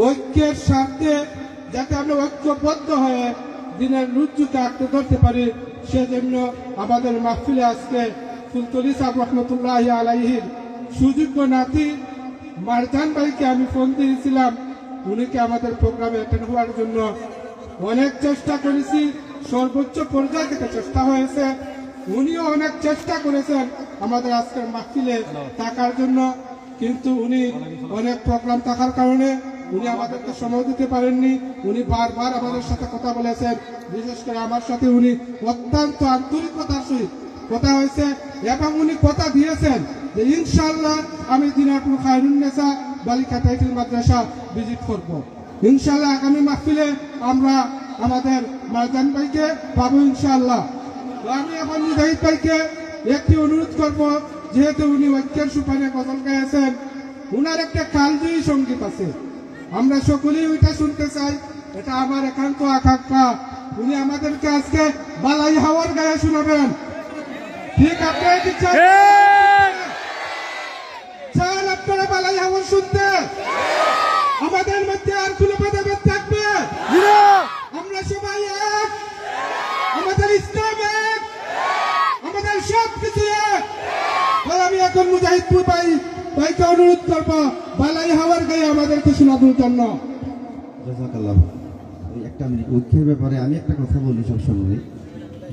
ঐক্যের স্বার্থে যাতে আমরা ঐক্যবদ্ধ হয়ে দিনের রুজ্জুকে আঁকড়ে ধরতে পারি, সেজন্য আমাদের মাহফিলে আজকে ফুলতলি সাহেব রহমতুল্লাহ আলাইহির সুযোগ্য নাতি মারজান ভাইকে আমি ফোন দিয়েছিলাম, উনিকে আমাদের প্রোগ্রামে অ্যাটেন্ড হওয়ার জন্য অনেক চেষ্টা করেছি, সর্বোচ্চ পর্যায়ে থেকে চেষ্টা হয়েছে। উনিও অনেক চেষ্টা করেছেন আমাদের আজকের মাহফিলে থাকার জন্য, কিন্তু উনি অনেক প্রোগ্রাম থাকার কারণে উনি আমাদেরকে সময় দিতে পারেননি। উনি বারবার আমাদের সাথে কথা বলেছেন, বিশেষ করে আমার সাথে উনি অত্যন্ত আন্তরিকতার সহিত কথা হয়েছে এবং উনি কথা দিয়েছেন যে ইনশাআল্লাহ আমি দিনাজপুর খায়রুন্নেসা বালিকা টাইটেল মাদ্রাসা ভিজিট করব। ইনশাআল্লাহ আগামী মাহফিলে আমরা আমাদের মারজান ভাইকে পাবো ইনশাআল্লাহ। আমি এখন মুজাহিদ ভাইকে একটি অনুরোধ করব, যেহেতু উনি ঐক্যের সুপারে গজল গাইছেন, উনার একটা কালজয়ী সঙ্গীত আছে, আমরা সকলেই ওইটা শুনতে চাই। এটা আমার একান্ত আকাঙ্ক্ষা, উনি আমাদেরকে আজকে বালাই হাওয়ার গায়ে শোনাবেন। ঠিক আপনারা কি চান আপনারা বালাই হাওয়ার শুনতে? আমাদের মধ্যে আর কোনো ভেদাভেদ থাকবে? আমরা সবাই এক, আমাদের ইসলাম এক, আমাদের সব কিছু এক। আমি এখন মুজাহিদপুর ভাইকে অনুরোধ করবো বালাই হাওয়ার গায়ে আমাদেরকে শোনানোর জন্য। একটা ঐক্যের ব্যাপারে আমি একটা কথা বলি সবসময়,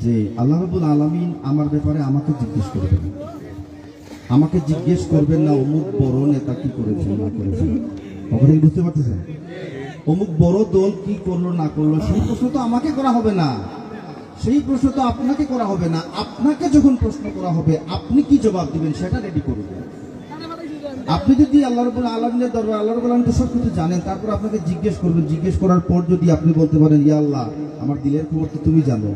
যে আল্লাহ রাব্বুল আলামিন আমার ব্যাপারে আমাকে জিজ্ঞেস করবেন, আমাকে জিজ্ঞেস করবেন না অমুক বড় নেতা কি করেছেন না করেছেন। কখনো বুঝতে পারতেছেন? অমুক বড় দল কি করলো না করলো সেই প্রশ্ন তো আমাকে করা হবে না, সেই প্রশ্ন তো আপনাকে করা হবে না। আপনাকে যখন প্রশ্ন করা হবে আপনি কি জবাব দিবেন সেটা রেডি করবেন। আপনি যদি আল্লাহ রাব্বুল আলামিনের দরবারে, আল্লাহ রাব্বুল আলামিন তো সব কিছু জানেন, তারপর আপনাকে জিজ্ঞেস করবেন। জিজ্ঞেস করার পর যদি আপনি বলতে পারেন ইয়া আল্লাহ আমার দিলের খবর তো তুমি জানো,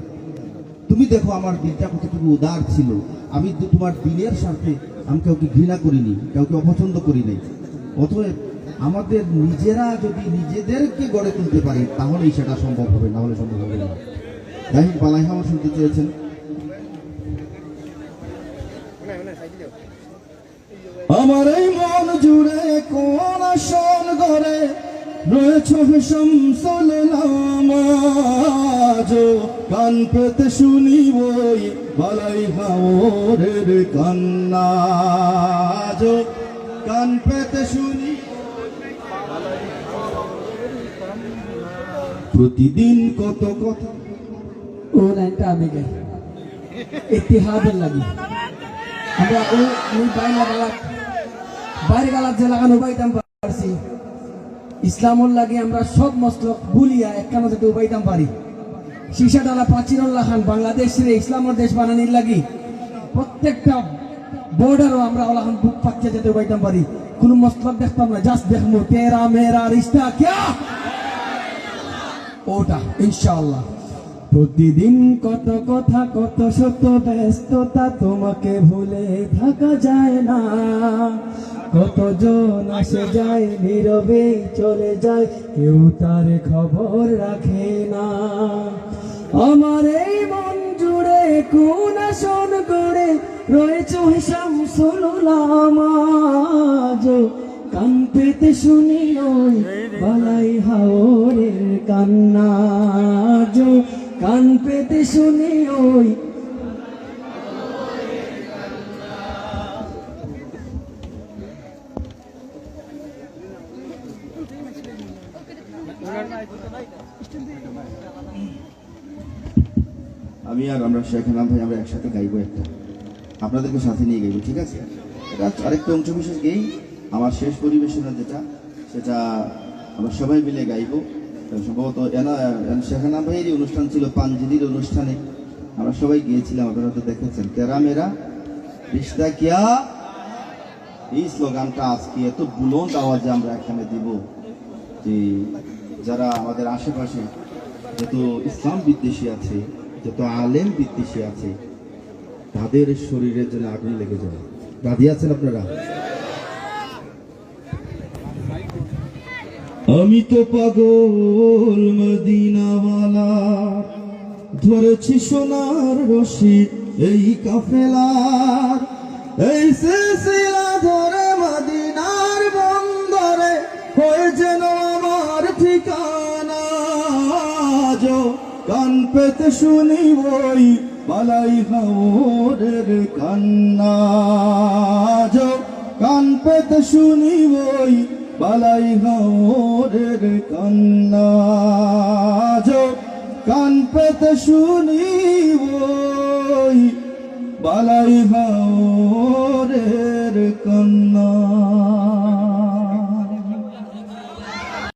তুমি দেখো আমার দিলটা কতটুকু উদার ছিল, আমি তোমার দিনের স্বার্থে আমি কাউকে ঘৃণা করিনি, কাউকে অপছন্দ করি নাই। অতএব আমাদের নিজেরা যদি নিজেদেরকে গড়ে তুলতে পারি তাহলেই সেটা সম্ভব হবে, না হলে সম্ভব হবে না। যাই হোক, বালাই হাওয়া শুনতে চেয়েছেন। আমার এই মন জুড়ে কোন আসন ঘরে রয়েছে শামসুল নামাজ, কান পেতে শুনি ওই বালাই হাওরের কান্না, কান পেতে শুনি প্রতিদিন কত কথা। ও লাইনটা আমি গাই ইতিহাদের লাগি, আমরা ওই বাইরে গালাত যে লাগানো বাইতাম পারছি, ইসলামুল লাগে আমরা সব মসলক বুলিয়া একখানা যাতে উবাইতাম পারি। শিশা ডালা প্রাচীরুল্লাহ খান বাংলাদেশের ইসলামের দেশ বানানির লাগি প্রত্যেকটা বর্ডারও আমরা ওলাখান বুক পাচ্ছে যাতে উবাইতাম পারি। কোন মসলক দেখতাম না, জাস্ট দেখবো তেরা মেরা রিস্তা ক্যা, ওটা ইনশাআল্লাহ। প্রতিদিন কত কথা কত শত ব্যস্ততা, তোমাকে ভুলে থাকা যায় না। কতজন আসে যায় নীরবে চলে যায়, কেউ তার খবর রাখে না। আমার এই মন জুড়ে কোন আসন করে রয়েছে শামসুল নামাজ, কান পেতে শুনি ওই বালাই হাওরের কান্না, কান পেতে শুনি ওই। আমি আর আমরা শেখানা ভাই আমরা একসাথে গাইবো, একটা আপনাদেরকে সাথে নিয়ে গাইবো, ঠিক আছে? এটা আরেকটা অংশ বিশেষ গেই আমার শেষ পরিবেশনা যেটা, সেটা আমরা সবাই মিলে গাইবো। সম্ভবত শেখানা ভাইয়েরই অনুষ্ঠান ছিল, পাঞ্জিরির অনুষ্ঠানে আমরা সবাই গিয়েছিলাম, আপনারা তো দেখেছেন। তেরা মেরা রিশতা কিয়া, এই স্লোগানটা আজকে এত বুলন্দ আওয়াজে আমরা এখানে দিব যে যারা আমাদের আশেপাশে যত ইসলাম বিদ্বেষী আছে, যত আলেম বিদ্বেষী আছে, তাদের শরীরের জন্য আগুন লেগে যাবে। রাজি আছেন আপনারা? আমি তো পাগল মদিনাওয়ালা, ধরেছি সোনার রশি এই কাফেলার, এই সিলসিলা ধরে মদিনার বন্দরে হয়ে যেন আমার কানা যো কান পেতে শুনি ওই বালাই হাওরের কান্না যো কান পেতে শুনি ওই বালাই হাওরের কান্না যো কান পেতে শুনি ওই বালাই হাওরের